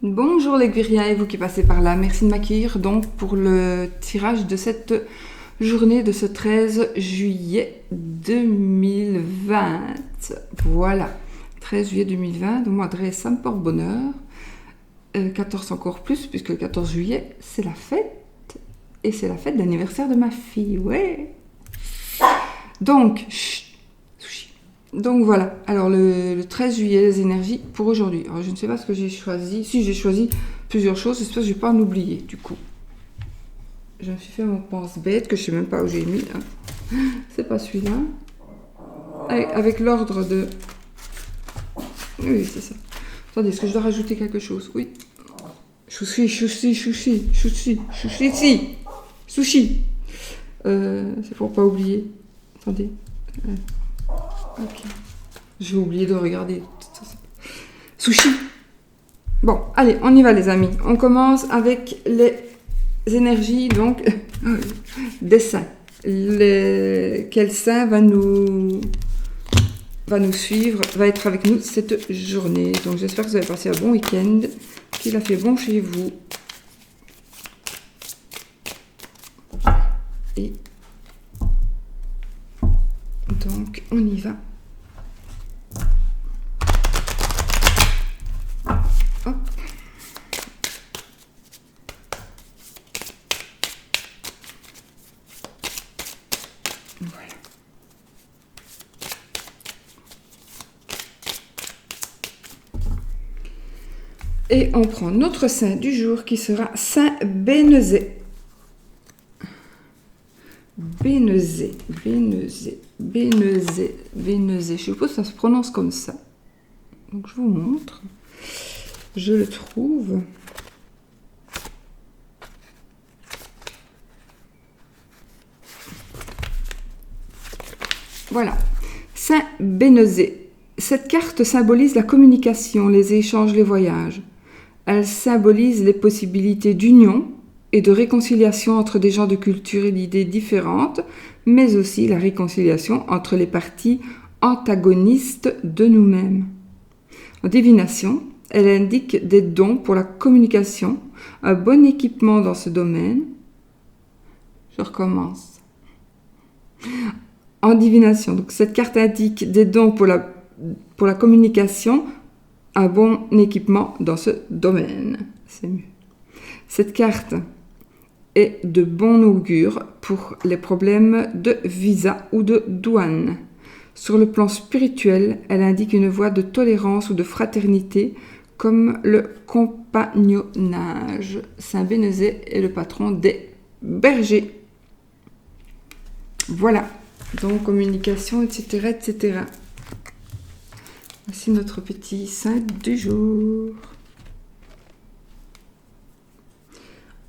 Bonjour les Guiriens et vous qui passez par là, merci de m'accueillir donc pour le tirage de cette journée de ce 13 juillet 2020. Voilà, 13 juillet 2020, donc moi adresse ça me porte bonheur. 14 encore plus puisque le 14 juillet c'est la fête et c'est la fête d'anniversaire de ma fille, ouais. Donc, sushi. Donc voilà, alors le 13 juillet, les énergies pour aujourd'hui. Alors je ne sais pas ce que j'ai choisi. Si j'ai choisi plusieurs choses, j'espère que je ne vais pas en oublier du coup. Je me suis fait mon pense-bête que je ne sais même pas où j'ai mis. Hein. C'est pas celui-là. Avec l'ordre de... Oui, c'est ça. Attendez, est-ce que je dois rajouter quelque chose? Oui. Sushi. C'est pour pas oublier. Attendez. Ok. Je vais oublier de regarder. Sushi. Bon, allez, on y va les amis. On commence avec les énergies, donc, des saints. Quel saint va nous suivre, va être avec nous cette journée. Donc j'espère que vous avez passé un bon week-end, qu'il a fait bon chez vous. Et donc on y va. Hop. Voilà. Et on prend notre saint du jour qui sera Saint Bénézet. Bénézet. Je suppose que ça se prononce comme ça. Donc je vous montre. Je le trouve. Voilà. Saint Bénézet. Cette carte symbolise la communication, les échanges, les voyages. Elle symbolise les possibilités d'union et de réconciliation entre des gens de culture et d'idées différentes, mais aussi la réconciliation entre les parties antagonistes de nous-mêmes. En divination, elle indique des dons pour la communication, un bon équipement dans ce domaine. Je recommence. En divination, donc cette carte indique des dons pour la communication, un bon équipement dans ce domaine. C'est mieux. Cette carte est de bon augure pour les problèmes de visa ou de douane. Sur le plan spirituel, elle indique une voie de tolérance ou de fraternité comme le compagnonnage. Saint Bénézet est le patron des bergers. Voilà, donc communication, etc., etc. Voici notre petit saint du jour.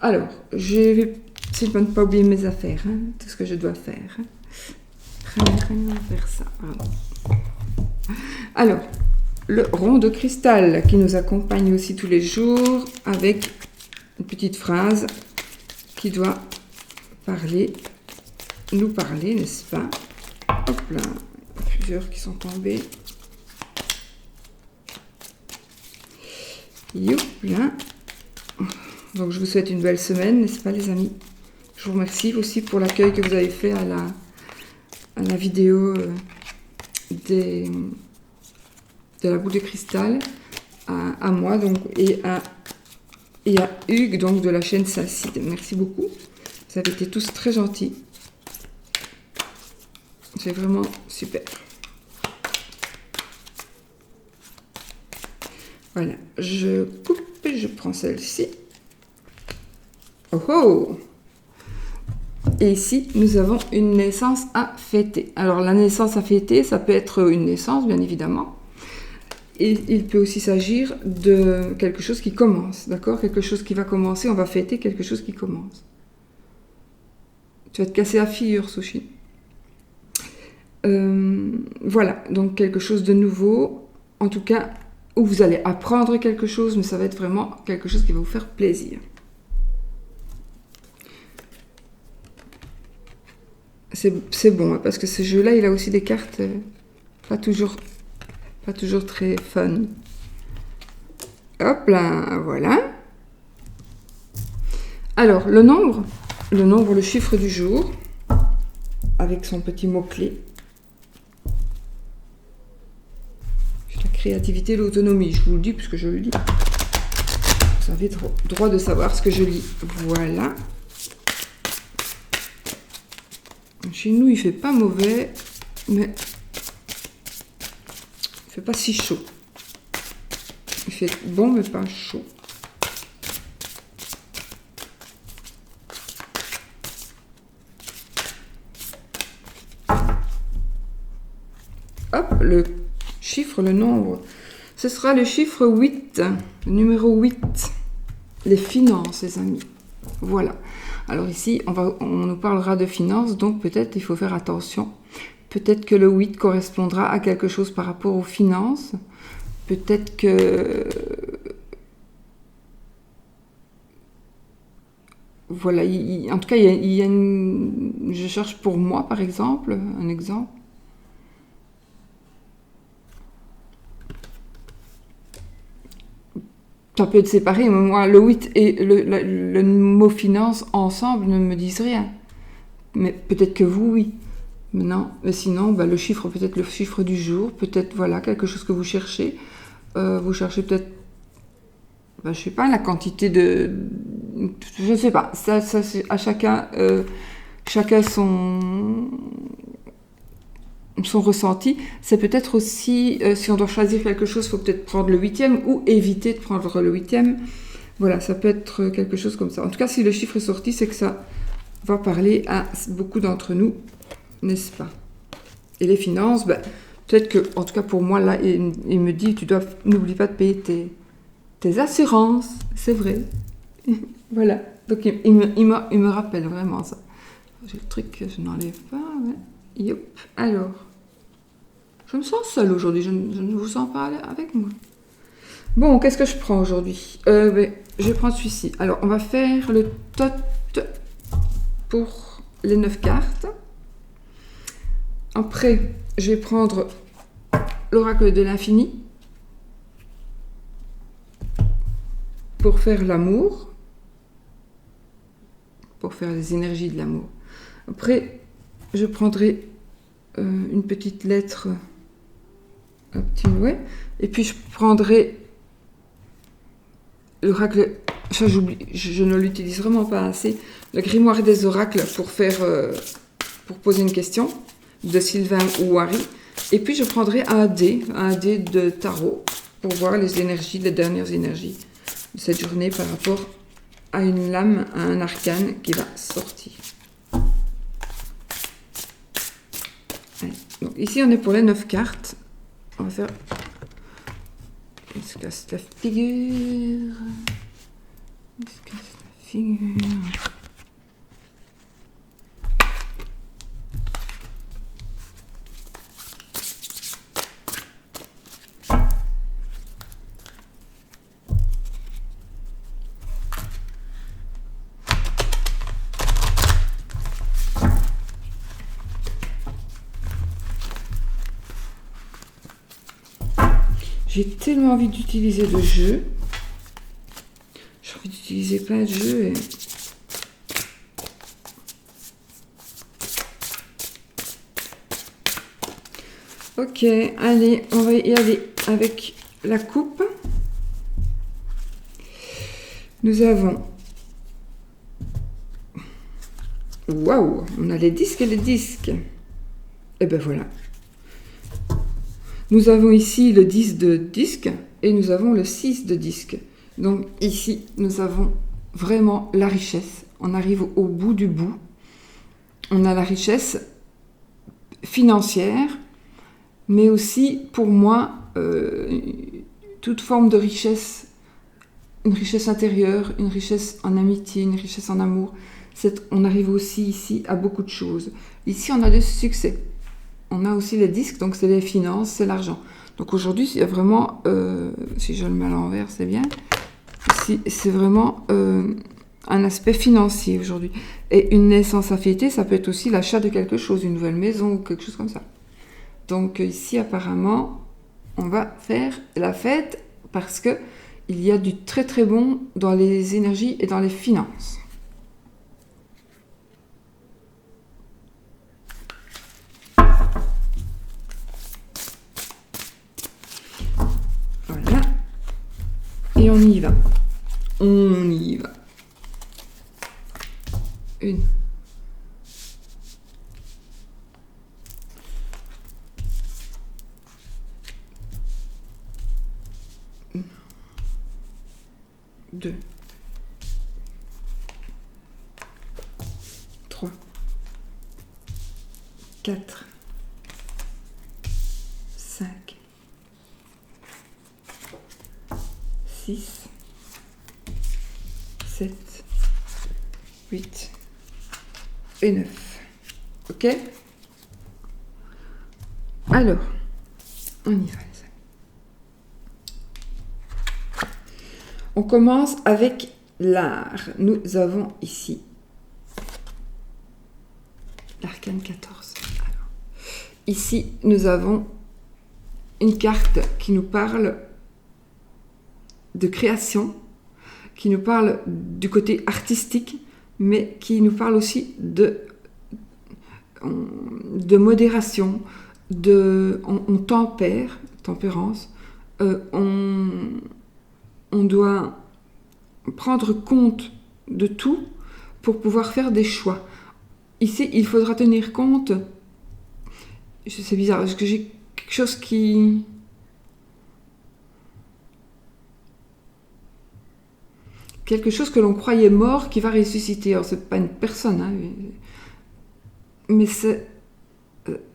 Alors, je vais essayer de ne pas oublier mes affaires, hein, tout ce que je dois faire. Rien faire ça. Pardon. Alors, le rond de cristal qui nous accompagne aussi tous les jours avec une petite phrase qui doit nous parler, n'est-ce pas? Hop là, il y a plusieurs qui sont tombés. Youpla. Donc je vous souhaite une belle semaine, n'est-ce pas les amis? Je vous remercie aussi pour l'accueil que vous avez fait à la vidéo de la boule de cristal, à moi donc, et à Hugues donc, de la chaîne Saint-Cide. Merci beaucoup, vous avez été tous très gentils. C'est vraiment super. Voilà, je coupe et je prends celle-ci. Oh oh! Et ici, nous avons une naissance à fêter. Alors, la naissance à fêter, ça peut être une naissance, bien évidemment. Et il peut aussi s'agir de quelque chose qui commence, d'accord? Quelque chose qui va commencer, on va fêter quelque chose qui commence. Tu vas te casser la figure, Sushi. Voilà, donc quelque chose de nouveau. En tout cas, où vous allez apprendre quelque chose, mais ça va être vraiment quelque chose qui va vous faire plaisir. C'est bon, hein, parce que ce jeu-là, il a aussi des cartes pas toujours très fun. Hop là, voilà. Alors, le nombre, le chiffre du jour, avec son petit mot-clé. La créativité, l'autonomie, je vous le dis parce que je le lis. Vous avez droit de savoir ce que je lis. Voilà. Chez nous, il fait pas mauvais, mais il fait pas si chaud. Il fait bon, mais pas chaud. Hop, le chiffre, le nombre. Ce sera le chiffre 8, le numéro 8. Les finances, les amis. Voilà. Alors ici, on nous parlera de finances, donc peut-être il faut faire attention. Peut-être que le 8 correspondra à quelque chose par rapport aux finances. Peut-être que... Voilà, en tout cas, il y a une... Je cherche pour moi, par exemple, un exemple. Ça peut être séparé, mais moi, le 8 et le mot finance ensemble ne me disent rien. Mais peut-être que vous, oui. Mais non, mais sinon, le chiffre, peut-être le chiffre du jour, peut-être, voilà, quelque chose que vous cherchez. Vous cherchez peut-être, je sais pas, la quantité de... Je ne sais pas, ça c'est à chacun son ressenti. C'est peut-être aussi, si on doit choisir quelque chose, il faut peut-être prendre le 8e ou éviter de prendre le 8e. Voilà, ça peut être quelque chose comme ça. En tout cas, si le chiffre est sorti, c'est que ça va parler à beaucoup d'entre nous, n'est-ce pas? Et les finances, peut-être que, en tout cas pour moi, là, il me dit, n'oublie pas de payer tes assurances, c'est vrai. Voilà, donc il me rappelle vraiment ça. J'ai le truc que je n'enlève pas, ouais. Yop. Alors, je me sens seule aujourd'hui, je ne vous sens pas avec moi. Bon, qu'est-ce que je prends aujourd'hui? Je vais prendre celui-ci. Alors, on va faire le tot pour les 9 cartes. Après, je vais prendre l'oracle de l'infini pour faire l'amour, pour faire les énergies de l'amour. Après, je prendrai une petite lettre, un petit mouet, et puis je prendrai l'oracle, ça j'oublie, je ne l'utilise vraiment pas assez, le grimoire des oracles pour poser une question de Sylvain ou Harry, et puis je prendrai un dé de tarot pour voir les énergies, les dernières énergies de cette journée par rapport à une lame, à un arcane qui va sortir. Allez, donc ici on est pour les 9 cartes. On va faire... Il se casse la figure. Il se casse la figure. J'ai tellement envie d'utiliser le jeu. J'ai envie d'utiliser plein de jeux. Et... Ok, allez, on va y aller avec la coupe. Nous avons... Waouh, on a les disques et les disques. Et ben voilà. Nous avons ici le 10 de disque et nous avons le 6 de disque. Donc ici, nous avons vraiment la richesse. On arrive au bout du bout. On a la richesse financière, mais aussi, pour moi, toute forme de richesse, une richesse intérieure, une richesse en amitié, une richesse en amour. On arrive aussi ici à beaucoup de choses. Ici, on a du succès. On a aussi les disques, donc c'est les finances, c'est l'argent. Donc aujourd'hui, il y a vraiment, si je le mets à l'envers, c'est bien. Ici, c'est vraiment un aspect financier aujourd'hui. Et une naissance à fêter, ça peut être aussi l'achat de quelque chose, une nouvelle maison ou quelque chose comme ça. Donc ici, apparemment, on va faire la fête parce que il y a du très très bon dans les énergies et dans les finances. Voilà. Et on y va. On y va. Une. Deux. 3. 4. 5. 6. 7. 8. Et 9. Ok? Alors, on y va, les amis. On commence avec l'art. Nous avons ici l'arcane 14. Alors, ici, nous avons une carte qui nous parle de création, qui nous parle du côté artistique, mais qui nous parle aussi de modération, on tempère, tempérance, on doit prendre compte de tout pour pouvoir faire des choix. Ici, il faudra tenir compte, c'est bizarre, parce que j'ai quelque chose qui... Quelque chose que l'on croyait mort qui va ressusciter. Alors, c'est pas une personne, hein, mais c'est...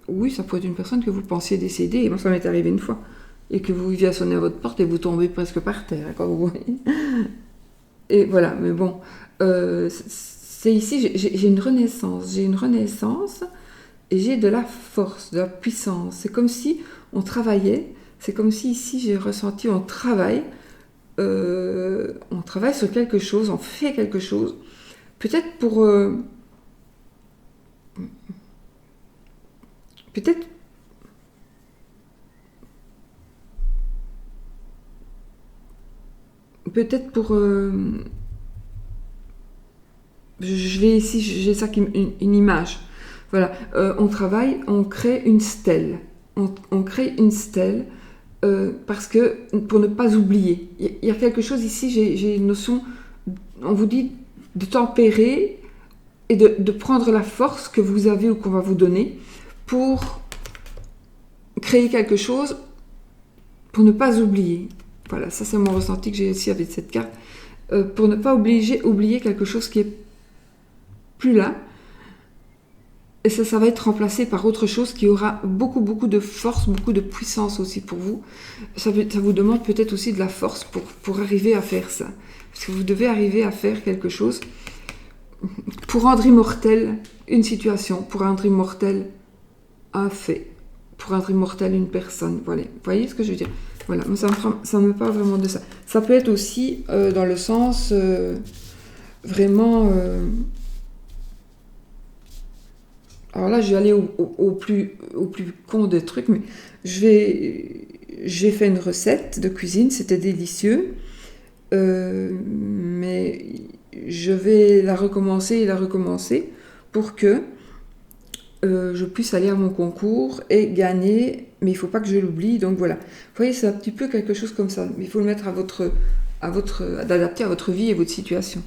oui, ça pourrait être une personne que vous pensiez décédée, et moi ça m'est arrivé une fois, et que vous viviez à sonner à votre porte et vous tombez presque par terre, quand vous voyez. Et voilà, mais bon, c'est ici, j'ai une renaissance, et j'ai de la force, de la puissance. C'est comme si on travaillait, c'est comme si ici j'ai ressenti on travaille sur quelque chose, on fait quelque chose, peut-être pour... peut-être pour... je vais ici, j'ai ça, une image. Voilà, on travaille, on crée une stèle. On crée une stèle parce que, pour ne pas oublier. Il y a quelque chose ici, j'ai une notion, on vous dit de tempérer et de prendre la force que vous avez ou qu'on va vous donner pour créer quelque chose, pour ne pas oublier. Voilà, ça c'est mon ressenti que j'ai aussi avec cette carte. Pour ne pas oublier quelque chose qui est plus là. Et ça va être remplacé par autre chose qui aura beaucoup de force, beaucoup de puissance aussi pour vous. Ça vous demande peut-être aussi de la force pour arriver à faire ça. Parce que vous devez arriver à faire quelque chose pour rendre immortel une situation, pour rendre immortel un fait, pour rendre immortel une personne. Voilà. Vous voyez ce que je veux dire? Voilà, ça me parle vraiment de ça. Ça peut être aussi dans le sens vraiment... alors là, je vais aller au plus con des trucs, mais j'ai fait une recette de cuisine, c'était délicieux, mais je vais la recommencer et la recommencer pour que je puisse aller à mon concours et gagner, mais il ne faut pas que je l'oublie, donc voilà. Vous voyez, c'est un petit peu quelque chose comme ça, mais il faut le mettre d'adapter à votre vie et votre situation.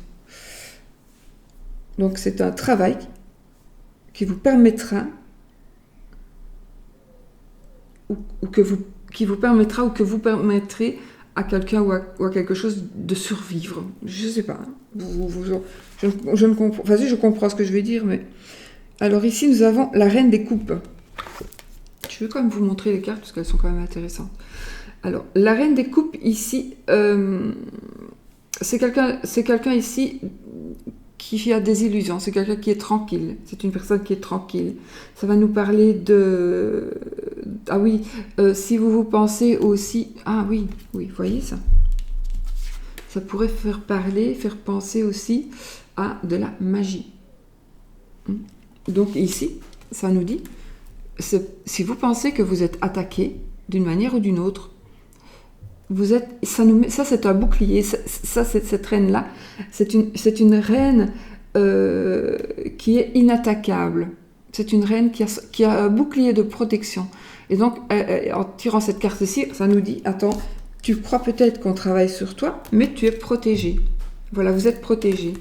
Donc c'est un travail qui vous permettra qui vous permettra ou que vous permettrez à quelqu'un ou à quelque chose de survivre. Je ne sais pas. Je ne comprends. Enfin, si, je comprends ce que je vais dire, mais... Alors ici, nous avons la reine des coupes. Je vais quand même vous montrer les cartes parce qu'elles sont quand même intéressantes. Alors, la reine des coupes ici, c'est quelqu'un ici qui a des illusions, c'est quelqu'un qui est tranquille, c'est une personne qui est tranquille. Ça va nous parler de... Ah oui, si vous pensez aussi... Ah oui, vous voyez ça? Ça pourrait faire penser aussi à de la magie. Donc ici, ça nous dit, si vous pensez que vous êtes attaqué d'une manière ou d'une autre, ça c'est un bouclier, ça c'est cette reine-là, c'est une reine qui est inattaquable. C'est une reine qui a un bouclier de protection. Et donc, en tirant cette carte-ci, ça nous dit, attends, tu crois peut-être qu'on travaille sur toi, mais tu es protégé. Voilà, vous êtes protégé.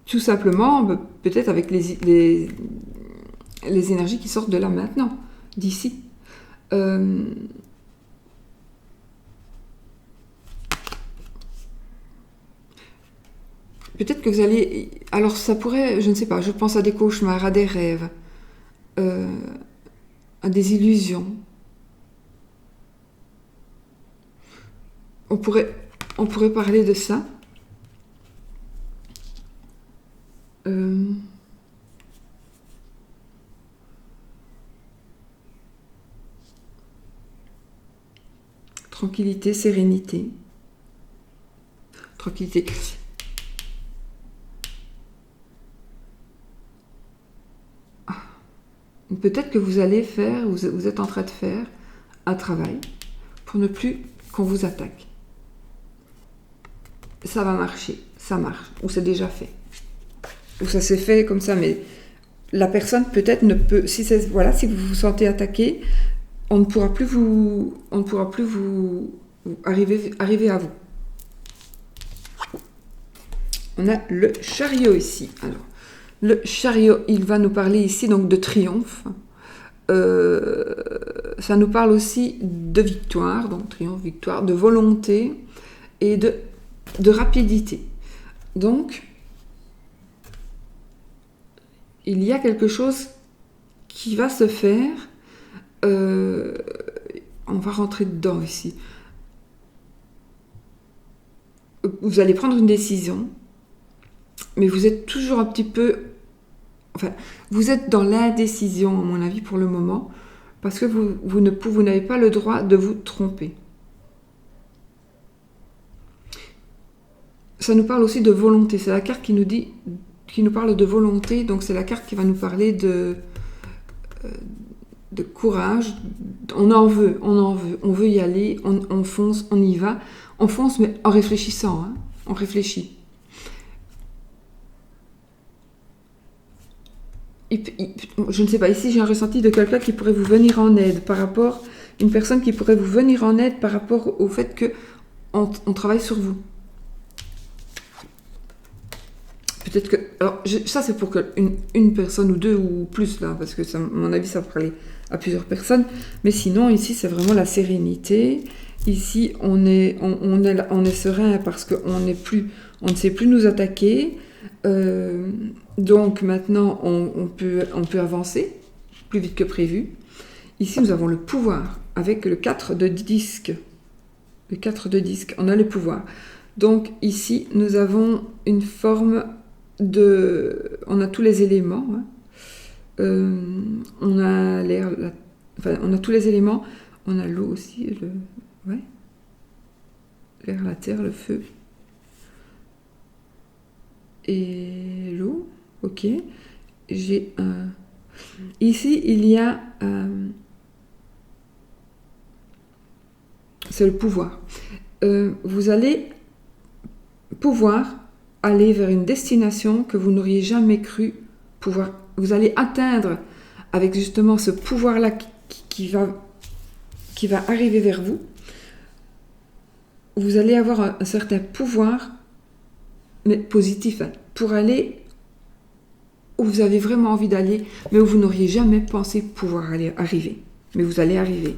Tout simplement, peut-être avec les énergies qui sortent de là maintenant, d'ici. Peut-être que vous allez... Alors ça pourrait, je ne sais pas, je pense à des cauchemars, à des rêves, à des illusions. On pourrait parler de ça. Tranquillité, sérénité. Tranquillité. Peut-être que vous allez faire, vous êtes en train de faire un travail pour ne plus qu'on vous attaque. Ça va marcher, ça marche, ou c'est déjà fait. Ou ça s'est fait comme ça, mais la personne peut-être ne peut... Si vous vous sentez attaqué, on ne pourra plus vous arriver à vous. On a le chariot ici. Alors, le chariot, il va nous parler ici donc de triomphe. Ça nous parle aussi de victoire, donc triomphe, victoire, de volonté et de rapidité. Donc, il y a quelque chose qui va se faire. On va rentrer dedans ici. Vous allez prendre une décision, mais vous êtes toujours un petit peu... Enfin, vous êtes dans l'indécision, à mon avis, pour le moment, parce que vous n'avez pas le droit de vous tromper. Ça nous parle aussi de volonté. C'est la carte qui nous parle de volonté, donc c'est la carte qui va nous parler de courage. On veut y aller, on fonce, on y va. On fonce, mais en réfléchissant, hein, on réfléchit. Je ne sais pas, ici j'ai un ressenti de quelqu'un qui pourrait vous venir en aide une personne qui pourrait vous venir en aide par rapport au fait que on travaille sur vous. Peut-être que... Alors, ça c'est pour une personne ou deux ou plus, là, parce que à mon avis ça va parler à plusieurs personnes. Mais sinon, ici c'est vraiment la sérénité. Ici, on est serein parce qu'on ne sait plus nous attaquer. Donc maintenant, on peut avancer plus vite que prévu. Ici, nous avons le pouvoir avec le 4 de disque. Le 4 de disque, on a le pouvoir. Donc ici, nous avons une forme de... On a tous les éléments. Hein. On a l'air... on a tous les éléments. On a l'eau aussi, l'air, la terre, le feu. Et l'eau, ok. J'ai un... Ici, il y a... c'est le pouvoir. Vous allez pouvoir aller vers une destination que vous n'auriez jamais cru pouvoir... Vous allez atteindre avec justement ce pouvoir-là qui va arriver vers vous. Vous allez avoir un certain pouvoir, mais positif, hein, pour aller où vous avez vraiment envie d'aller, mais où vous n'auriez jamais pensé pouvoir arriver. Mais vous allez arriver.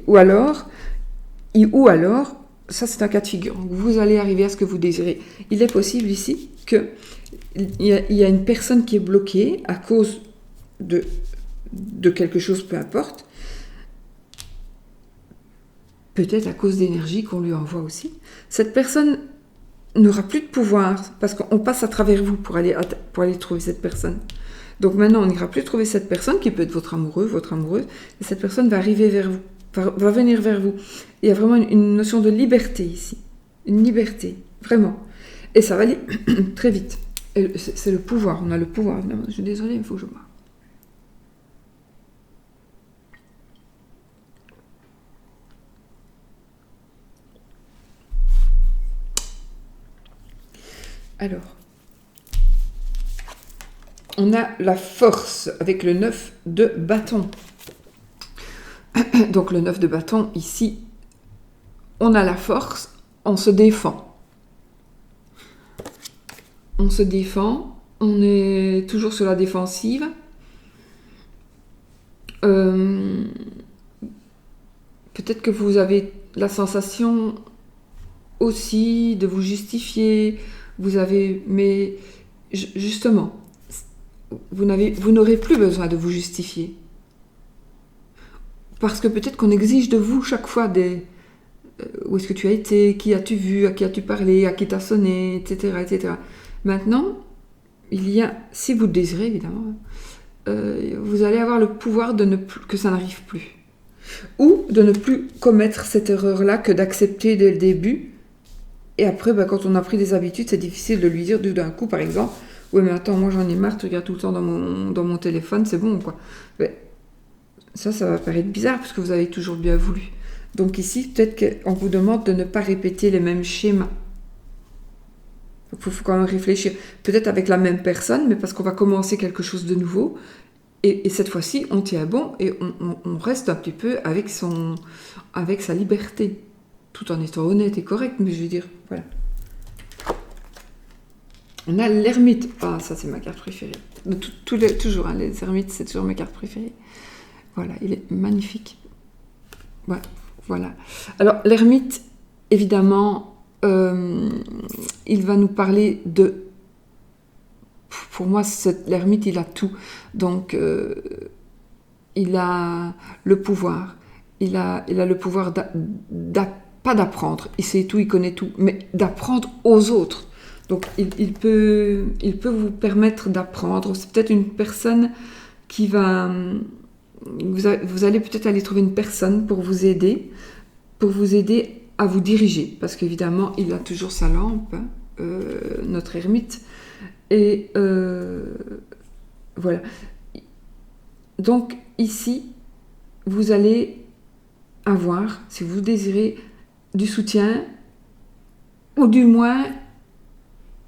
Ou alors, ça c'est un cas de figure, vous allez arriver à ce que vous désirez. Il est possible ici qu'il y a une personne qui est bloquée à cause de quelque chose, peu importe, peut-être à cause d'énergie qu'on lui envoie aussi. Cette personne n'aura plus de pouvoir parce qu'on passe à travers vous pour aller trouver cette personne. Donc maintenant, on n'ira plus trouver cette personne qui peut être votre amoureux, votre amoureuse, et cette personne va arriver vers vous, va venir vers vous. Il y a vraiment une notion de liberté ici, une liberté, vraiment. Et ça va aller très vite. Et c'est le pouvoir, on a le pouvoir. Je suis désolée, il faut que je bois. Alors, on a la force avec le 9 de bâton. Donc le 9 de bâton, ici, on a la force, on se défend. On se défend, on est toujours sur la défensive. Peut-être que vous avez la sensation aussi de vous justifier, mais justement, vous n'aurez plus besoin de vous justifier. Parce que peut-être qu'on exige de vous chaque fois où est-ce que tu as été, qui as-tu vu, à qui as-tu parlé, à qui t'as sonné, etc., etc. Maintenant, si vous le désirez évidemment, vous allez avoir le pouvoir que ça n'arrive plus. Ou de ne plus commettre cette erreur-là que d'accepter dès le début. Et après, quand on a pris des habitudes, c'est difficile de lui dire d'un coup, par exemple, « Oui, mais attends, moi j'en ai marre, tu regardes tout le temps dans mon téléphone, c'est bon, quoi. » Ça va paraître bizarre, parce que vous avez toujours bien voulu. Donc ici, peut-être qu'on vous demande de ne pas répéter les mêmes schémas. Il faut quand même réfléchir. Peut-être avec la même personne, mais parce qu'on va commencer quelque chose de nouveau. Et cette fois-ci, on tient bon et on reste un petit peu avec sa liberté. Tout en étant honnête et correct, mais je veux dire, voilà. On a l'ermite. Ah, ça c'est ma carte préférée. Toujours, hein, les ermites, c'est toujours ma carte préférée. Voilà, il est magnifique. Ouais, voilà. Alors, l'ermite, évidemment, il va nous parler de... Pour moi, l'ermite, il a tout. Donc, il a le pouvoir. Il a le pouvoir pas d'apprendre. Il sait tout, il connaît tout, mais d'apprendre aux autres. Donc, il peut vous permettre d'apprendre. C'est peut-être une personne qui va... Vous allez peut-être aller trouver une personne pour vous aider à vous diriger. Parce qu'évidemment, il a toujours sa lampe, notre ermite. Et voilà. Donc, ici, vous allez avoir, si vous désirez, du soutien, ou du moins,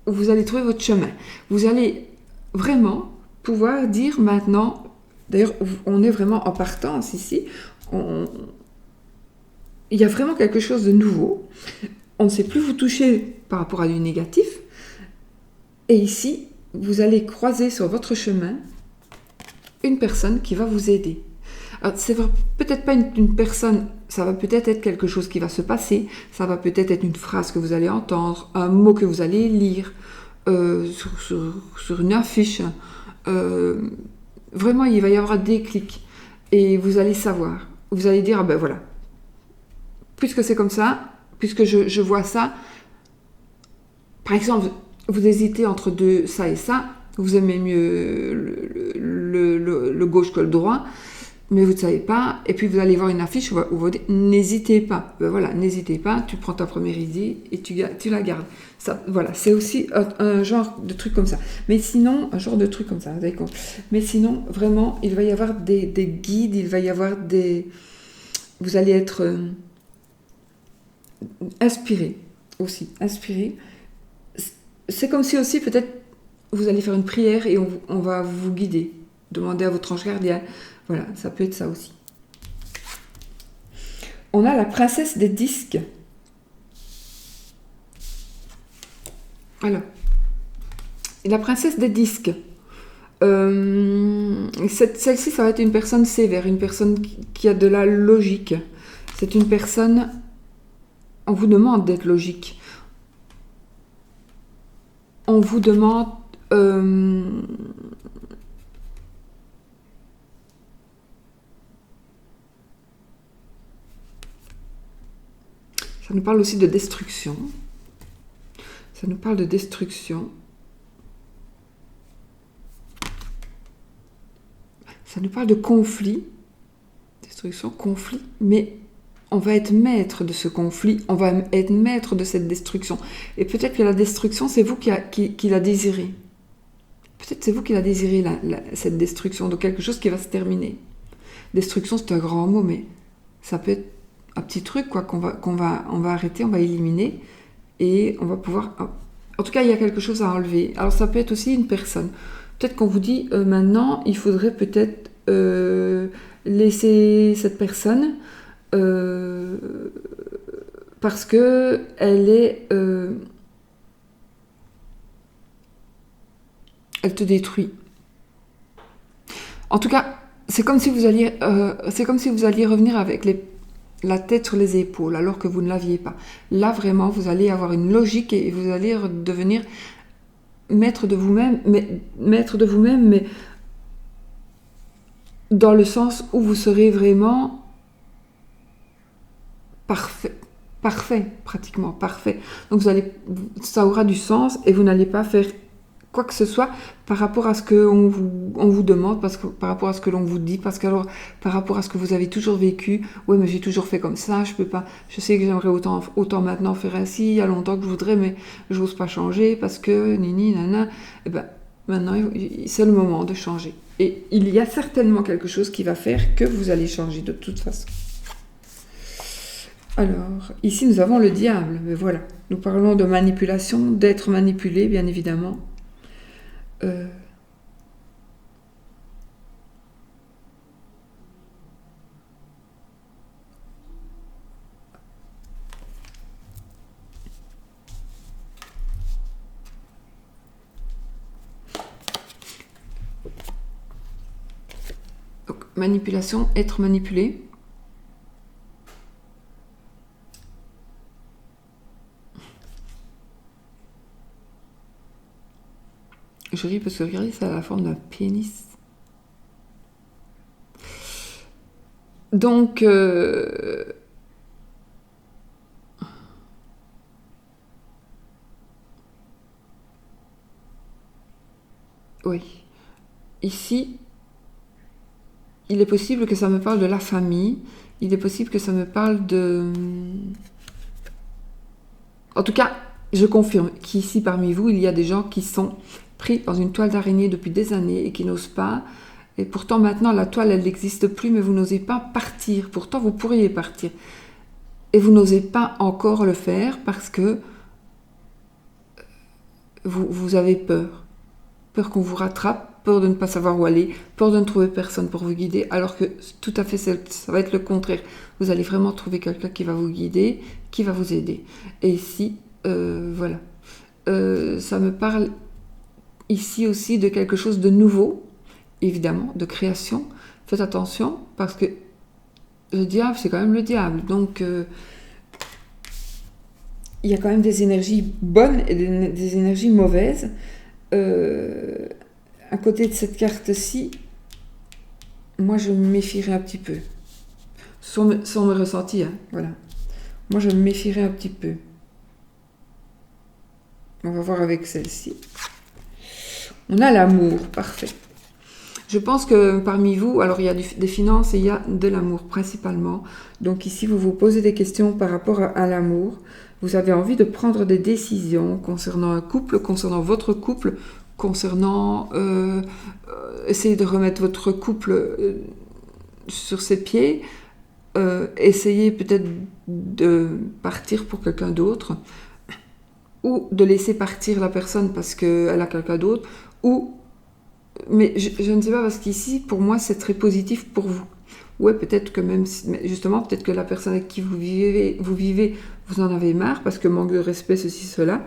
vous allez trouver votre chemin. Vous allez vraiment pouvoir dire maintenant, d'ailleurs, on est vraiment en partance ici, il y a vraiment quelque chose de nouveau. On ne sait plus vous toucher par rapport à du négatif. Et ici, vous allez croiser sur votre chemin une personne qui va vous aider. Alors, c'est peut-être pas une personne, ça va peut-être être quelque chose qui va se passer, ça va peut-être être une phrase que vous allez entendre, un mot que vous allez lire sur une affiche. Vraiment, il va y avoir des clics et vous allez savoir. Vous allez dire, ah ben voilà, puisque c'est comme ça, puisque je vois ça, par exemple, vous hésitez entre ça et ça, vous aimez mieux le gauche que le droit, mais vous ne savez pas, et puis vous allez voir une affiche où vous dites n'hésitez pas. Ben voilà, n'hésitez pas, tu prends ta première idée et tu la gardes. Ça, voilà, c'est aussi un genre de truc comme ça. Mais sinon, un genre de truc comme ça, vous avez compris. Mais sinon, vraiment, il va y avoir des guides, il va y avoir vous allez être inspiré aussi, inspiré. C'est comme si aussi, peut-être, vous allez faire une prière et on va vous guider. Demandez à votre ange gardien. Voilà, ça peut être ça aussi. On a la princesse des disques. Alors, la princesse des disques. Celle-ci, ça va être une personne sévère, une personne qui a de la logique. C'est une personne... On vous demande d'être logique. On vous demande... Ça nous parle aussi de destruction. Ça nous parle de destruction. Ça nous parle de conflit. Destruction, conflit. Mais on va être maître de ce conflit. On va être maître de cette destruction. Et peut-être que la destruction, c'est vous qui la désirez. Peut-être c'est vous qui la désirez, cette destruction de quelque chose qui va se terminer. Destruction, c'est un grand mot, mais ça peut être un petit truc quoi, on va arrêter, on va éliminer et on va pouvoir En tout cas, il y a quelque chose à enlever. Alors, ça peut être aussi une personne. Peut-être qu'on vous dit, maintenant, il faudrait peut-être laisser cette personne euh, parce que elle te détruit. En tout cas, c'est comme si vous alliez revenir avec la tête sur les épaules, alors que vous ne l'aviez pas. Là, vraiment, vous allez avoir une logique et vous allez devenir maître de vous-même, mais dans le sens où vous serez vraiment parfait, pratiquement parfait. Donc ça aura du sens et vous n'allez pas faire quoi que ce soit par rapport à ce qu'on vous demande, par rapport à ce que l'on vous dit, par rapport à ce que vous avez toujours vécu. Ouais, mais j'ai toujours fait comme ça, je peux pas, je sais que j'aimerais autant maintenant faire ainsi, il y a longtemps que je voudrais, mais je n'ose pas changer parce que nini, nana. Et ben, maintenant, c'est le moment de changer. Et il y a certainement quelque chose qui va faire que vous allez changer de toute façon. Alors, ici nous avons le diable, mais voilà. Nous parlons de manipulation, d'être manipulé, bien évidemment. Donc, manipulation, être manipulé. Je ris parce que regardez, ça a la forme d'un pénis. Donc, oui. Ici, il est possible que ça me parle de la famille. Il est possible que ça me parle de... En tout cas, je confirme qu'ici, parmi vous, il y a des gens qui sont pris dans une toile d'araignée depuis des années et qui n'osent pas. Et pourtant, maintenant, la toile, elle n'existe plus, mais vous n'osez pas partir. Pourtant, vous pourriez partir. Et vous n'osez pas encore le faire parce que vous avez peur. Peur qu'on vous rattrape, peur de ne pas savoir où aller, peur de ne trouver personne pour vous guider, alors que tout à fait, ça va être le contraire. Vous allez vraiment trouver quelqu'un qui va vous guider, qui va vous aider. Et ici, voilà. Ça me parle ici aussi de quelque chose de nouveau, évidemment, de création. Faites attention, parce que le diable, c'est quand même le diable. Donc, il y a quand même des énergies bonnes et des énergies mauvaises. À côté de cette carte-ci, moi, je me méfierais un petit peu. Sans me ressentir, hein, voilà. Moi, je me méfierais un petit peu. On va voir avec celle-ci. On a l'amour, parfait. Je pense que parmi vous, alors il y a des finances et il y a de l'amour principalement. Donc ici, vous vous posez des questions par rapport à l'amour. Vous avez envie de prendre des décisions concernant un couple, concernant votre couple, concernant essayer de remettre votre couple sur ses pieds, essayer peut-être de partir pour quelqu'un d'autre, ou de laisser partir la personne parce qu'elle a quelqu'un d'autre, ou... Mais je ne sais pas, parce qu'ici, pour moi, c'est très positif pour vous. Ouais, peut-être que même... Justement, peut-être que la personne avec qui vous vivez, vous en avez marre, parce que manque de respect, ceci, cela.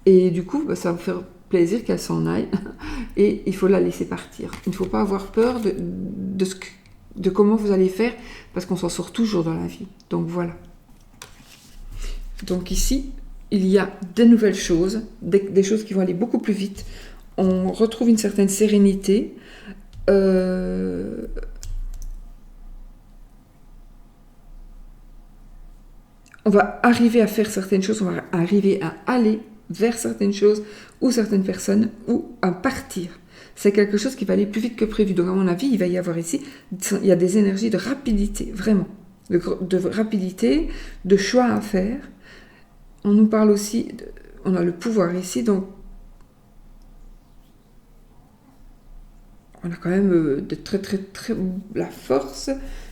Et du coup, ça va vous faire plaisir qu'elle s'en aille. Et il faut la laisser partir. Il ne faut pas avoir peur de comment vous allez faire, parce qu'on s'en sort toujours dans la vie. Donc voilà. Donc ici, il y a de nouvelles choses, des choses qui vont aller beaucoup plus vite. On retrouve une certaine sérénité. On va arriver à faire certaines choses, on va arriver à aller vers certaines choses ou certaines personnes ou à partir. C'est quelque chose qui va aller plus vite que prévu. Donc à mon avis, il va y avoir ici, il y a des énergies de rapidité, vraiment. De rapidité, de choix à faire. On nous parle aussi, on a le pouvoir ici, donc on a quand même de très la force,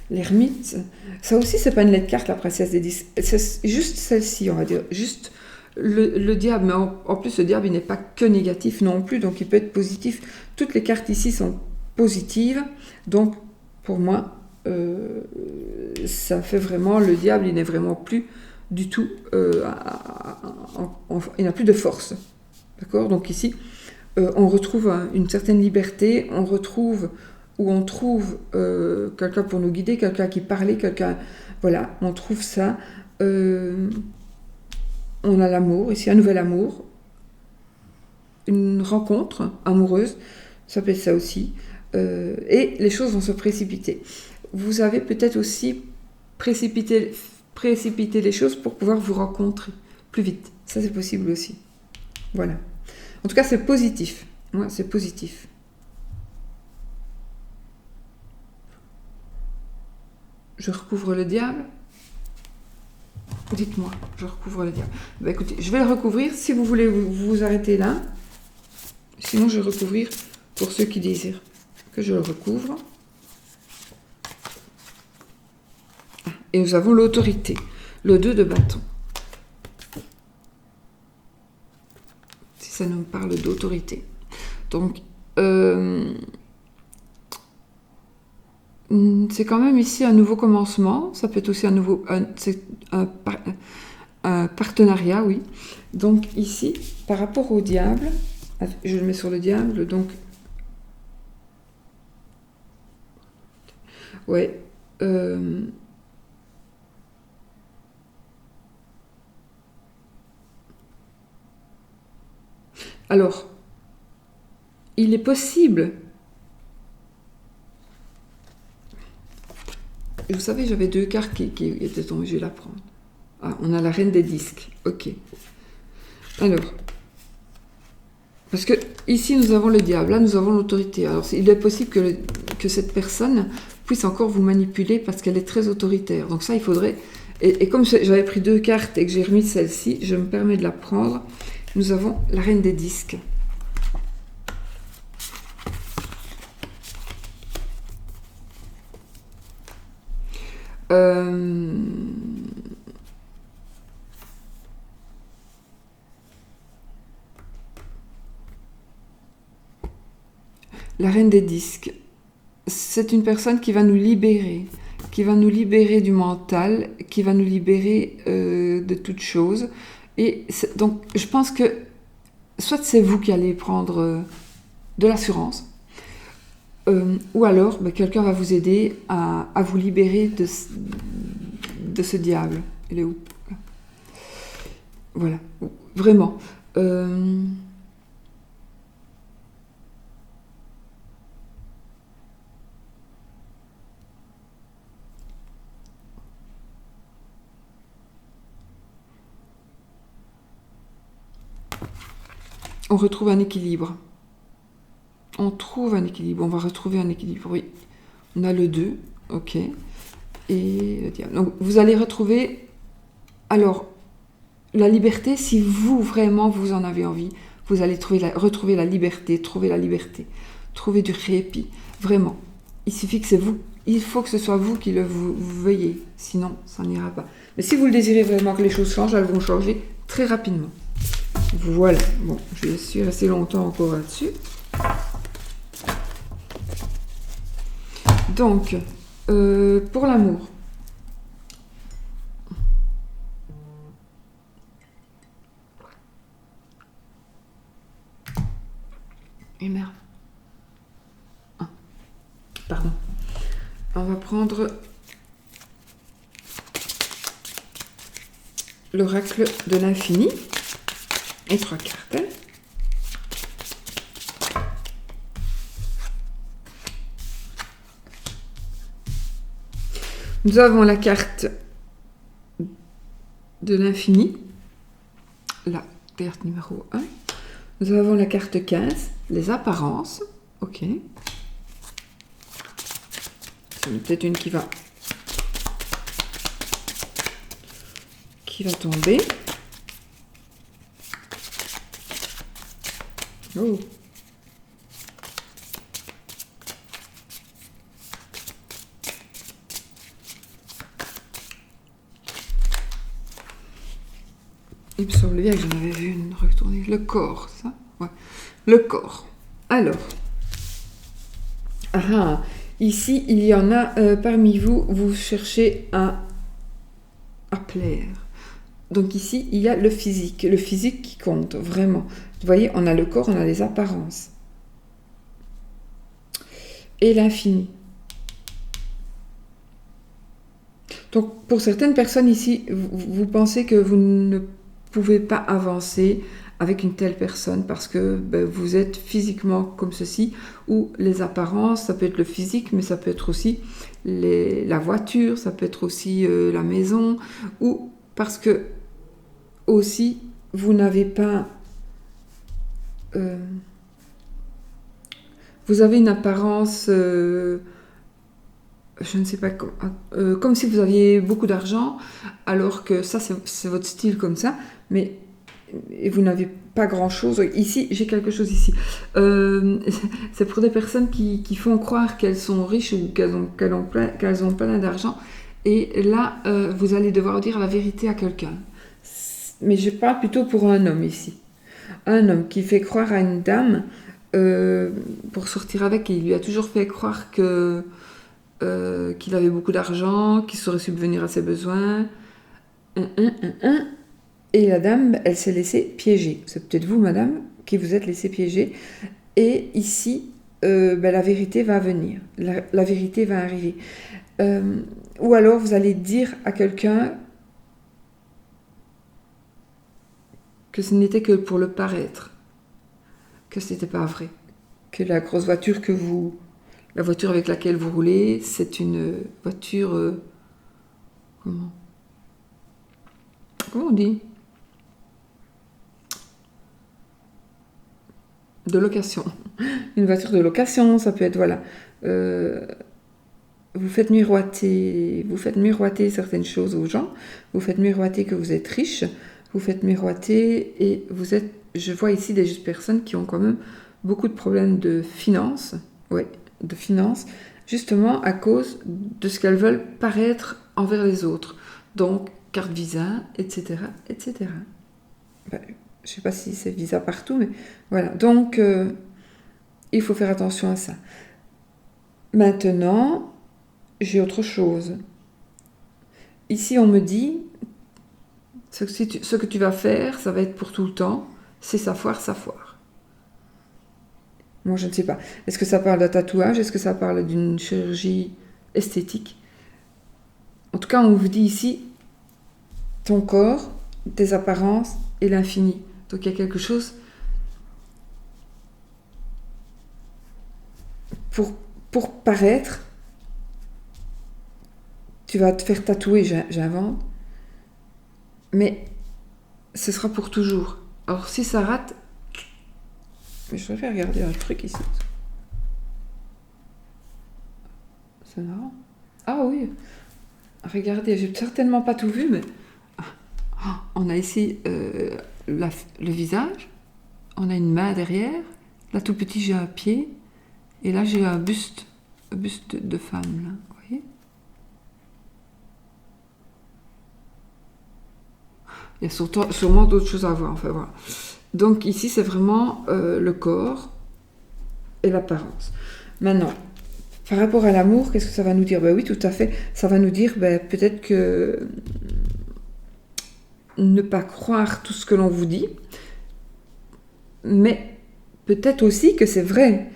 l'ermite. Ça aussi, c'est pas une lettre carte, la princesse des 10. C'est juste celle-ci, on va dire. Juste le diable, mais en plus, le diable, il n'est pas que négatif non plus, donc il peut être positif. Toutes les cartes ici sont positives, donc pour moi, ça fait vraiment, le diable, il n'est vraiment plus du tout, il n'a plus de force. D'accord? Donc ici, on retrouve une certaine liberté, on retrouve, ou on trouve quelqu'un pour nous guider, quelqu'un qui parlait, quelqu'un, voilà, on trouve ça. On a l'amour, ici un nouvel amour, une rencontre amoureuse, ça peut être ça aussi, et les choses vont se précipiter. Vous avez peut-être aussi précipité les choses pour pouvoir vous rencontrer plus vite. Ça, c'est possible aussi. Voilà. En tout cas, c'est positif. Ouais, c'est positif. Je recouvre le diable. Dites-moi, je recouvre le diable. Bah, écoutez, je vais le recouvrir. Si vous voulez vous arrêter là. Sinon, je vais recouvrir pour ceux qui désirent que je le recouvre. Et nous avons l'autorité, le 2 de bâton. Si ça nous parle d'autorité. Donc, c'est quand même ici un nouveau commencement. Ça peut être aussi un partenariat, oui. Donc ici, par rapport au diable, je le mets sur le diable, donc... Ouais. Alors, il est possible... Vous savez, j'avais 2 cartes qui étaient tombées, je vais la prendre. Ah, on a la reine des disques, ok. Alors, parce que ici nous avons le diable, là nous avons l'autorité. Alors il est possible que cette personne puisse encore vous manipuler parce qu'elle est très autoritaire. Donc ça il faudrait... Et comme j'avais pris 2 cartes et que j'ai remis celle-ci, je me permets de la prendre. Nous avons la reine des disques. La reine des disques, c'est une personne qui va nous libérer du mental, qui va nous libérer de toute chose. Et donc, je pense que soit c'est vous qui allez prendre de l'assurance, ou alors quelqu'un va vous aider à vous libérer de ce diable. Il est où? Voilà, vraiment. On retrouve un équilibre. On trouve un équilibre. On va retrouver un équilibre, oui. On a le 2, ok. Et le diable. Donc, vous allez retrouver... Alors, la liberté, si vous, vraiment, vous en avez envie, vous allez retrouver la liberté, trouver du répit. Vraiment. Il suffit que c'est vous. Il faut que ce soit vous qui vous veuillez. Sinon, ça n'ira pas. Mais si vous le désirez vraiment que les choses changent, elles vont changer très rapidement. Voilà. Bon, je suis restée longtemps encore là-dessus. Donc, pour l'amour. Et merde. Ah, pardon. On va prendre l'oracle de l'infini et 3 cartes. Nous avons la carte de l'infini, la carte numéro 1. Nous avons la carte 15, les apparences. Ok. C'est peut-être une qui va tomber. Oh. Il me semble bien que j'en avais vu une retournée. Le corps, ça? Ouais. Le corps. Alors. Ah, ici, il y en a parmi vous, vous cherchez à plaire. Donc ici, il y a le physique qui compte, vraiment. Vous voyez, on a le corps, on a les apparences. Et l'infini. Donc, pour certaines personnes ici, vous pensez que vous ne pouvez pas avancer avec une telle personne parce que vous êtes physiquement comme ceci, ou les apparences, ça peut être le physique, mais ça peut être aussi la voiture, ça peut être aussi la maison, ou parce que aussi vous n'avez pas... vous avez une apparence... je ne sais pas, comme si vous aviez beaucoup d'argent, alors que ça, c'est votre style comme ça, mais et vous n'avez pas grand-chose. Ici, j'ai quelque chose ici. C'est pour des personnes qui font croire qu'elles sont riches ou qu'elles ont plein d'argent, et là, vous allez devoir dire la vérité à quelqu'un. Mais je parle plutôt pour un homme ici. Un homme qui fait croire à une dame pour sortir avec, et il lui a toujours fait croire que... qu'il avait beaucoup d'argent, qu'il saurait subvenir à ses besoins. Et la dame, elle s'est laissée piéger. C'est peut-être vous, madame, qui vous êtes laissée piéger. Et ici, la vérité va venir. La vérité va arriver. Ou alors, vous allez dire à quelqu'un que ce n'était que pour le paraître. Que ce n'était pas vrai. Que la grosse voiture que vous... La voiture avec laquelle vous roulez, c'est une voiture... comment on dit? De location. Une voiture de location, ça peut être, voilà. Vous faites miroiter certaines choses aux gens. Vous faites miroiter que vous êtes riche. Vous faites miroiter et vous êtes... Je vois ici des personnes qui ont quand même beaucoup de problèmes de finances. Ouais. De finances, justement à cause de ce qu'elles veulent paraître envers les autres. Donc, carte Visa, etc. etc. Je ne sais pas si c'est Visa partout, mais voilà. Donc, il faut faire attention à ça. Maintenant, j'ai autre chose. Ici, on me dit, ce que tu vas faire, ça va être pour tout le temps. C'est sa foire, sa foire. Moi, je ne sais pas. Est-ce que ça parle d'un tatouage? Est-ce que ça parle d'une chirurgie esthétique? En tout cas, on vous dit ici, ton corps, tes apparences et l'infini. Donc, il y a quelque chose pour paraître. Tu vas te faire tatouer, j'invente. Mais ce sera pour toujours. Alors, si ça rate... Mais je préfère regarder un truc ici. C'est marrant. Ah oui. Regardez, j'ai certainement pas tout vu, mais... on a ici le visage. On a une main derrière. Là, tout petit, j'ai un pied. Et là, j'ai un buste de femme, là. Vous voyez? Il y a sûrement d'autres choses à voir. Enfin, voilà. Donc ici, c'est vraiment le corps et l'apparence. Maintenant, par rapport à l'amour, qu'est-ce que ça va nous dire? Oui, tout à fait. Ça va nous dire peut-être que ne pas croire tout ce que l'on vous dit, mais peut-être aussi que c'est vrai.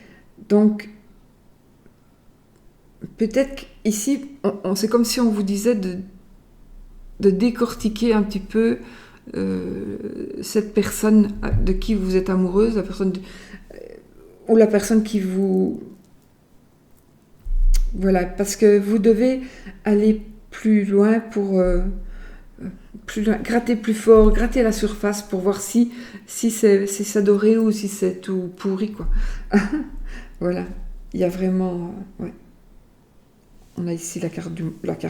Donc, peut-être qu'ici, c'est comme si on vous disait de décortiquer un petit peu cette personne de qui vous êtes amoureuse, la personne ou la personne qui vous... Voilà, parce que vous devez aller plus loin pour... gratter plus fort, gratter la surface pour voir si c'est doré ou si c'est tout pourri, quoi. Voilà, il y a vraiment... ouais. On a ici la carte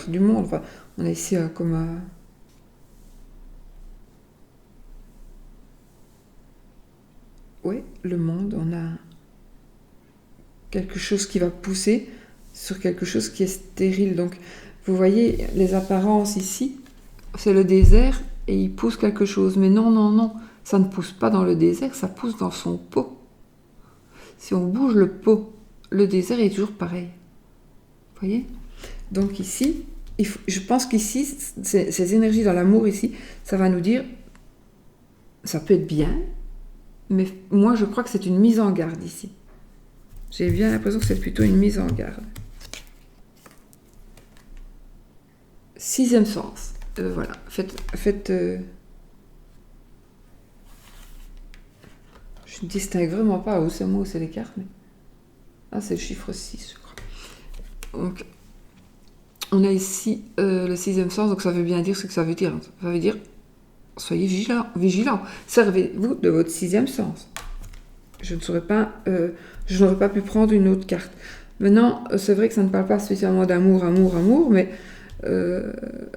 du monde, enfin, on a ici comme un... Oui, le monde, on a quelque chose qui va pousser sur quelque chose qui est stérile. Donc, vous voyez, les apparences ici, c'est le désert, et il pousse quelque chose. Mais non, non, non, ça ne pousse pas dans le désert, ça pousse dans son pot. Si on bouge le pot, le désert est toujours pareil. Vous voyez? Donc ici, je pense qu'ici, ces énergies dans l'amour ici, ça va nous dire, ça peut être bien, mais moi je crois que c'est une mise en garde ici. J'ai bien l'impression que c'est plutôt une mise en garde. Sixième sens. Voilà, faites je ne distingue vraiment pas où c'est moi ou c'est les cartes, mais... Ah, c'est le chiffre 6, je crois. Donc, on a ici le sixième sens, donc ça veut bien dire ce que ça veut dire. Ça veut dire, soyez vigilants. Servez-vous de votre sixième sens. Je n'aurais pas pu prendre une autre carte. Maintenant, c'est vrai que ça ne parle pas spécialement d'amour, mais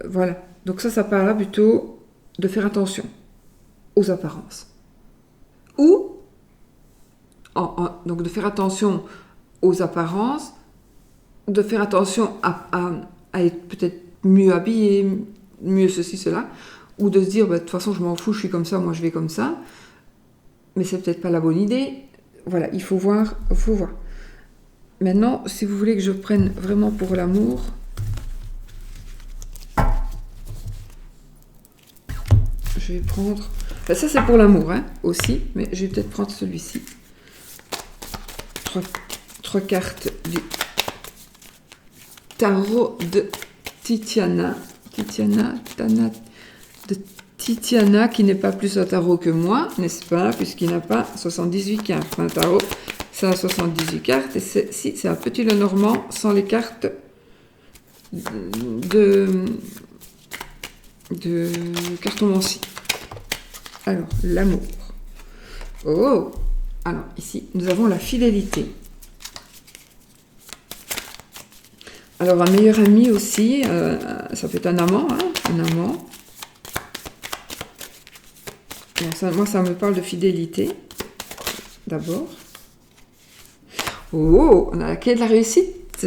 voilà. Donc ça parle plutôt de faire attention aux apparences. Ou, donc de faire attention aux apparences, de faire attention à être peut-être mieux habillé, mieux ceci, cela, ou de se dire, bah, de toute façon, je m'en fous, je suis comme ça, moi je vais comme ça, mais c'est peut-être pas la bonne idée. Voilà, il faut voir. Maintenant, si vous voulez que je prenne vraiment pour l'amour, je vais prendre... Enfin, ça, c'est pour l'amour, hein, aussi, mais je vais peut-être prendre celui-ci. Trois cartes du tarot de Titiana. De Titiana, qui n'est pas plus un tarot que moi, n'est-ce pas, puisqu'il n'a pas 78 cartes. Un tarot, ça a 78 cartes, et c'est un petit Lenormand sans les cartes de cartomancie. Alors, l'amour. Oh! Alors, ici, nous avons la fidélité. Alors, un meilleur ami aussi, ça peut être un amant, hein, un amant. Alors, moi, ça me parle de fidélité, d'abord. Oh! On a la clé de la réussite.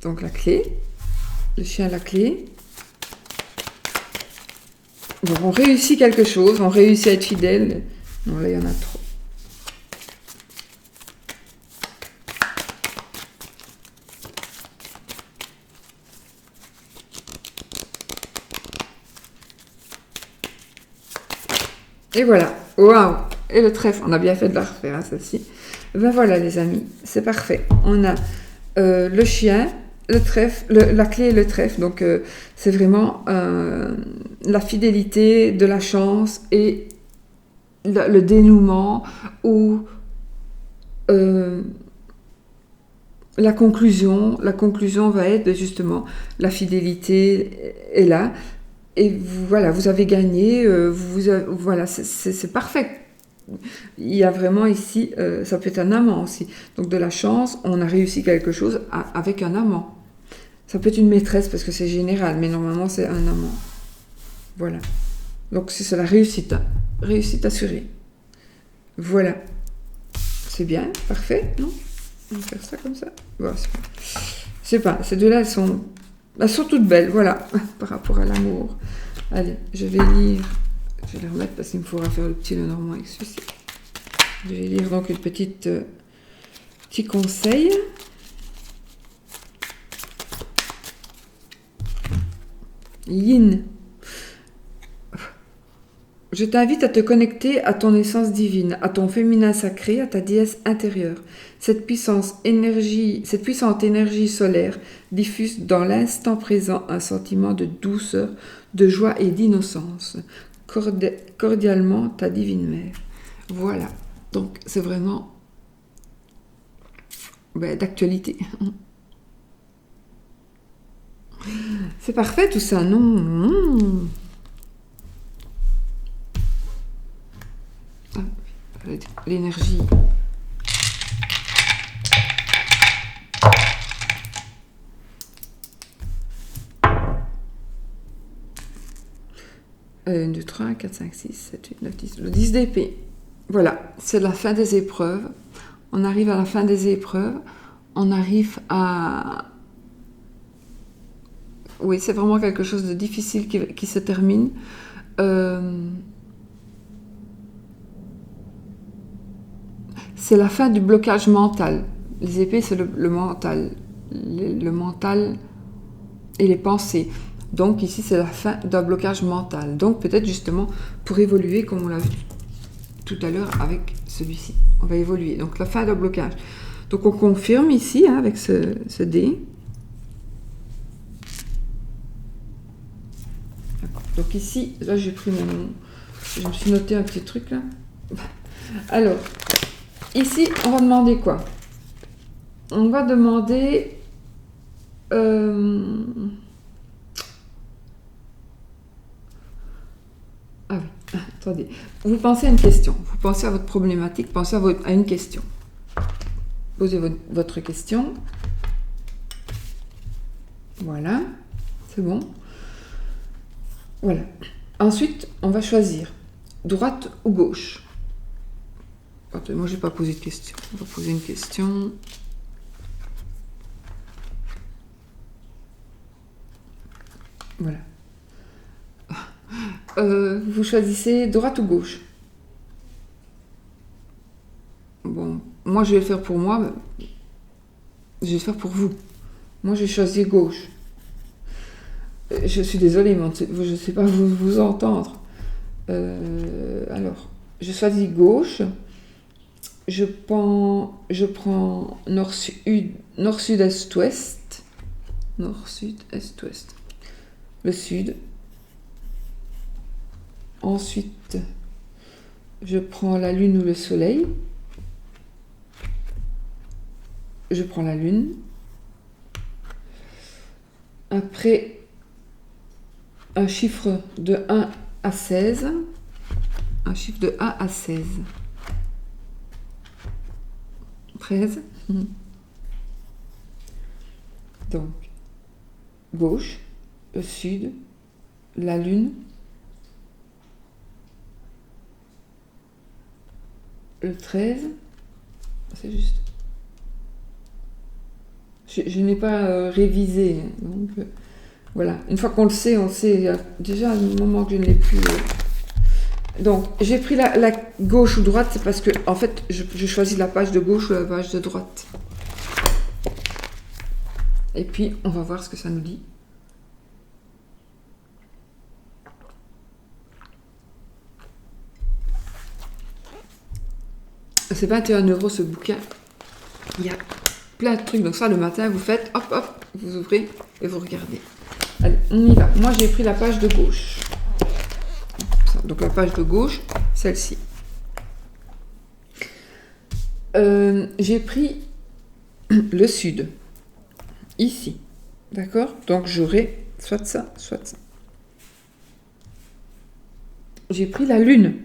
Donc, la clé. Le chien a la clé. Donc, on réussit quelque chose, on réussit à être fidèle. Non, là, il y en a trop. Et voilà. Waouh! Et le trèfle, on a bien fait de la refaire, hein, celle-ci. Ben voilà, les amis, c'est parfait. On a le chien, le trèfle, la clé et le trèfle. Donc, c'est vraiment la fidélité, de la chance et le dénouement ou la conclusion. La conclusion va être justement la fidélité est là. Et voilà, vous avez gagné. Voilà, c'est parfait. Il y a vraiment ici, ça peut être un amant aussi. Donc de la chance, on a réussi quelque chose avec un amant. Ça peut être une maîtresse parce que c'est général, mais normalement c'est un amant. Voilà. Donc c'est la réussite. Réussite assurée. Voilà. C'est bien, parfait, non? On va faire ça comme ça. Bon, c'est pas. Ces deux-là, elles sont toutes belles, voilà, par rapport à l'amour. Allez, je vais lire. Je vais les remettre parce qu'il me faudra faire le petit Lenormand avec celui-ci. Je vais lire donc une petit conseil. Yin. Je t'invite à te connecter à ton essence divine, à ton féminin sacré, à ta déesse intérieure. Cette puissante énergie solaire diffuse dans l'instant présent un sentiment de douceur, de joie et d'innocence. Cordialement, ta divine mère. Voilà. Donc, c'est vraiment d'actualité. C'est parfait tout ça, non? L'énergie. Un, 2, 3, 4, 5, 6, 7, 8, 9, 10. Le 10 d'épée. Voilà, c'est la fin des épreuves. On arrive à la fin des épreuves. On arrive à Oui, c'est vraiment quelque chose de difficile qui se termine. C'est la fin du blocage mental. Les épées, c'est le mental. Le mental et les pensées. Donc ici, c'est la fin d'un blocage mental. Donc peut-être justement pour évoluer, comme on l'a vu tout à l'heure avec celui-ci. On va évoluer. Donc la fin d'un blocage. Donc on confirme ici hein, avec ce dé. Donc ici, là j'ai pris mon... Je me suis noté un petit truc là. Alors, ici, on va demander quoi? On va demander... Ah oui, attendez. Vous pensez à une question. Vous pensez à votre problématique, pensez à une question. Posez votre question. Voilà, c'est bon. Voilà. Ensuite, on va choisir droite ou gauche. Attendez, moi, je n'ai pas posé de question. On va poser une question. Voilà. Vous choisissez droite ou gauche. Bon, moi, je vais le faire pour moi. Mais je vais le faire pour vous. Moi, j'ai choisi gauche. Je suis désolée, mais je ne sais pas vous entendre. Alors, je choisis gauche. Je prends nord-sud, est-ouest. Nord-sud, est-ouest. Le sud. Ensuite, je prends la lune ou le soleil. Je prends la lune. Après, un chiffre de 1 à 16. Un chiffre de 1 à 16. 13. Donc, gauche, le sud, la lune, le 13. C'est juste. Je n'ai pas révisé. Donc, voilà. Une fois qu'on le sait, on sait. Il y a déjà un moment que je ne l'ai plus. Donc, j'ai pris la gauche ou droite, c'est parce que, en fait, je choisis la page de gauche ou la page de droite. Et puis, on va voir ce que ça nous dit. C'est 21 € ce bouquin. Il y a plein de trucs. Donc ça, le matin, vous faites, hop, hop, vous ouvrez et vous regardez. Allez, on y va. Moi, j'ai pris la page de gauche. Donc la page de gauche, celle-ci. J'ai pris le sud. Ici. D'accord? Donc j'aurai soit ça, soit ça. J'ai pris la lune.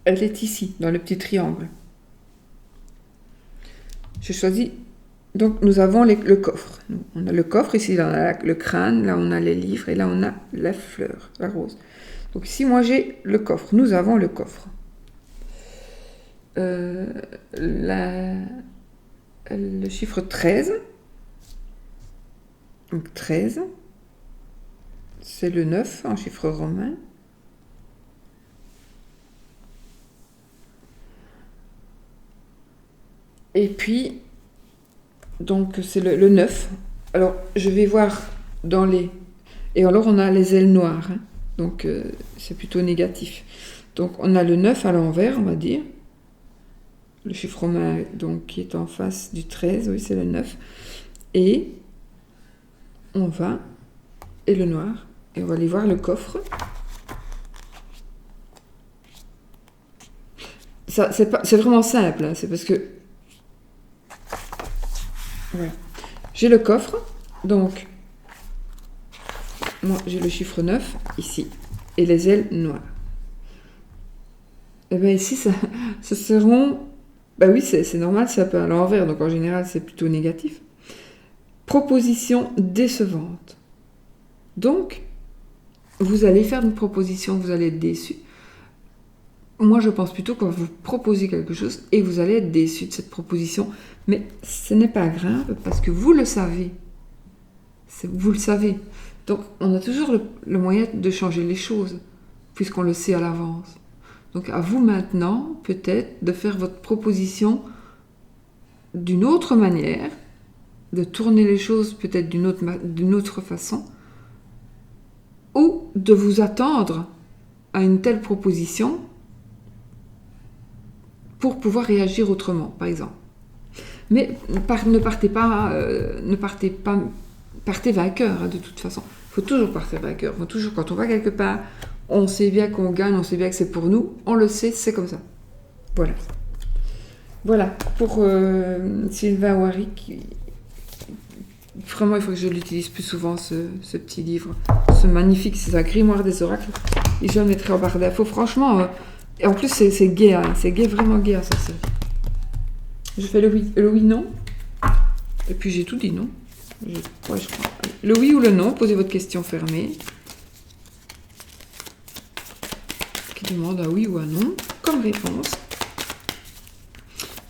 Elle est ici, dans le petit triangle. J'ai choisi... Donc, nous avons le coffre. On a le coffre, ici, là, on a le crâne, là, on a les livres, et là, on a la fleur, la rose. Donc, ici, moi, j'ai le coffre. Nous avons le coffre. Le chiffre 13. Donc, 13. C'est le 9, en chiffre romain. Et puis, donc c'est le 9. Alors, je vais voir dans les... Et alors, on a les ailes noires. Hein. Donc, c'est plutôt négatif. Donc, on a le 9 à l'envers, on va dire. Le chiffre romain, donc, qui est en face du 13. Oui, c'est le 9. Et on va... Et le noir. Et on va aller voir le coffre. Ça, c'est vraiment simple. Hein. C'est parce que... Voilà. J'ai le coffre, donc moi j'ai le chiffre 9 ici et les ailes noires. Et bien ici, ce seront... Ben oui, c'est normal, c'est un peu à l'envers, donc en général c'est plutôt négatif. Proposition décevante. Donc, vous allez faire une proposition, vous allez être déçu. moi je pense plutôt qu'on va vous proposer quelque chose et vous allez être déçu de cette proposition. Mais ce n'est pas grave parce que vous le savez. Vous le savez. Donc on a toujours le moyen de changer les choses puisqu'on le sait à l'avance. Donc à vous maintenant peut-être de faire votre proposition d'une autre manière, de tourner les choses peut-être d'une autre façon, ou de vous attendre à une telle proposition pour pouvoir réagir autrement, par exemple. Mais ne partez pas, partez vainqueur, hein, de toute façon. Il faut toujours partir vainqueur. Faut toujours, quand on va quelque part, on sait bien qu'on gagne, on sait bien que c'est pour nous, on le sait, c'est comme ça. Voilà. Voilà, pour Sylvain Warwick, vraiment il faut que je l'utilise plus souvent, ce petit livre. Ce magnifique, c'est un grimoire des oracles. Et je le mettrai en barre d'infos. Franchement, et en plus c'est gai, hein, c'est gai, vraiment gai à ça. Je fais le oui, non. Et puis j'ai tout dit, non. Je crois. Le oui ou le non, posez votre question fermée. Qui demande un oui ou un non comme réponse.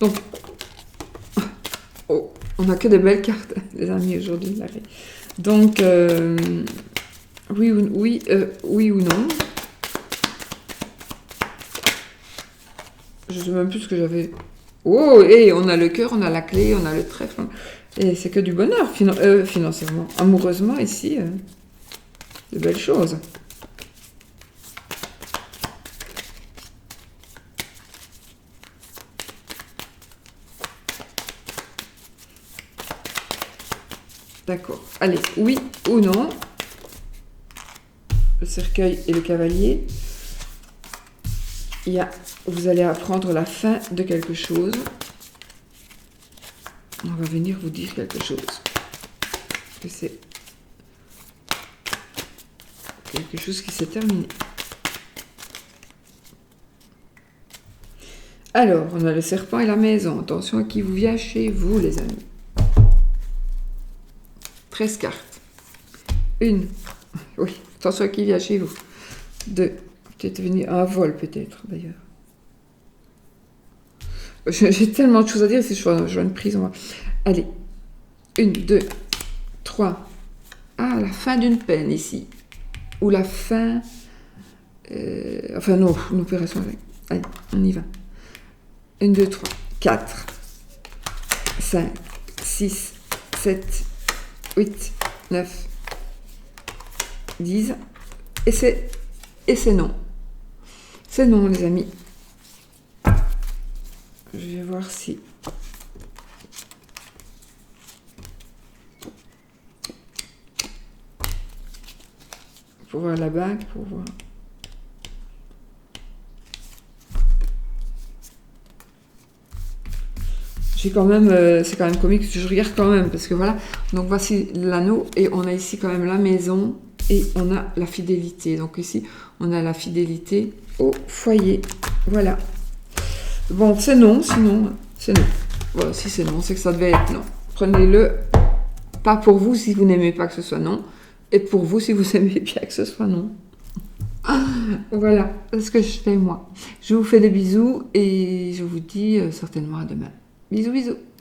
Donc, oh, on n'a que des belles cartes, les amis, aujourd'hui. Donc, oui ou non. Je ne sais même plus ce que j'avais. Oh, et on a le cœur, on a la clé, on a le trèfle. Et c'est que du bonheur, financièrement. Amoureusement, ici, de belles choses. D'accord. Allez, oui ou non. Le cercueil et le cavalier. Vous allez apprendre la fin de quelque chose. On va venir vous dire quelque chose. Que c'est quelque chose qui s'est terminé. Alors, on a le serpent et la maison. Attention à qui vous vient chez vous, les amis. 13 cartes. 1. Oui, attention à qui vient chez vous. 2. Peut-être venir à un vol, peut-être, d'ailleurs. J'ai tellement de choses à dire si je vois une prison. Allez. 1, 2, 3. Ah, la fin d'une peine, ici. Ou la fin... enfin, non, une opération. Allez, on y va. 1, 2, 3, 4, 5, 6, 7, 8, 9, 10. Et c'est non. C'est non, les amis. Je vais voir si... Pour voir la bague, pour voir... J'ai quand même... c'est quand même comique, je regarde quand même, parce que voilà. Donc voici l'anneau, et on a ici quand même la maison, et on a la fidélité. Donc ici, on a la fidélité au foyer. Voilà. Bon, c'est non, sinon, c'est non. Voilà, si c'est non, c'est que ça devait être non. Prenez-le, pas pour vous si vous n'aimez pas que ce soit non, et pour vous si vous aimez bien que ce soit non. Voilà, c'est ce que je fais moi. Je vous fais des bisous, et je vous dis certainement à demain. Bisous, bisous.